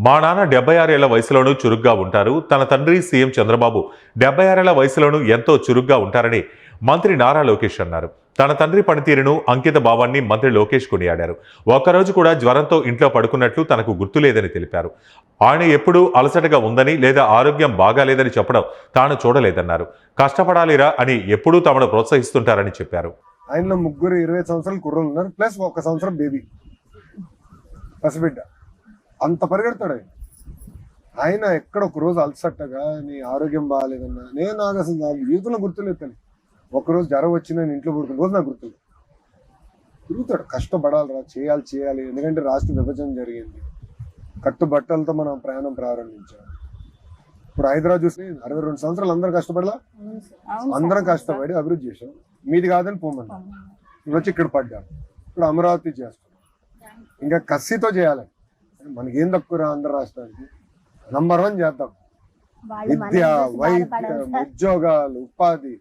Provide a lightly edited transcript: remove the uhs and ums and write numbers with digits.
మా నాన్న 76 ఏళ్ల వయసులోనూ చురుగ్గా ఉంటారు. తన తండ్రి సీఎం చంద్రబాబు 76 ఏళ్ల వయసులోనూ ఎంతో చురుగ్గా ఉంటారని మంత్రి నారా లోకేష్ అన్నారు. తన తండ్రి పనితీరును, అంకిత భావాన్ని మంత్రి లోకేష్ కొనియాడారు. ఒక్కరోజు కూడా జ్వరంతో ఇంట్లో పడుకున్నట్లు తనకు గుర్తులేదని తెలిపారు. ఆయన ఎప్పుడూ అలసటగా ఉందని లేదా ఆరోగ్యం బాగాలేదని చెప్పడం తాను చూడలేదన్నారు. కష్టపడాలిరా అని ఎప్పుడూ తమను ప్రోత్సహిస్తుంటారని చెప్పారు. ఆయనలో ముగ్గురు 25 సంవత్సరాలు కుర్రోళ్ళు ఉన్నారు, ప్లస్ 1 సంవత్సరం బేబీ పసిబిడ్డ. అంత పరిగెడతాడు ఆయన ఎక్కడ ఒక రోజు అలసట్టగా నీ ఆరోగ్యం బాగాలేదన్నా నాకు అసలు నాకు జీవితంలో గుర్తులేదు తల్లి. ఒకరోజు జ్వరం వచ్చి నేను ఇంట్లో పడుకున్న రోజు నాకు గుర్తులేదు. తిరుగుతాడు, కష్టపడాలిరా, చేయాలి. ఎందుకంటే రాష్ట్ర విభజన జరిగింది, కట్టుబట్టలతో మనం ప్రయాణం ప్రారంభించాం. ఇప్పుడు హైదరాబాద్ చూసి 62 సంవత్సరాలు అందరూ కష్టపడలా, అందరం కష్టపడి అభివృద్ధి చేసాం. మీది కాదని పోమన్నా ఇప్పుడు వచ్చి ఇక్కడ పడ్డాం. ఇప్పుడు అమరావతి చేస్తాం, ఇంకా కసితో చేయాలి. మనకేం తక్కువ ఆంధ్ర రాష్ట్రానికి నంబర్ 1 చేద్దాం. విద్య, వైద్యం, ఉద్యోగాలు, ఉపాధి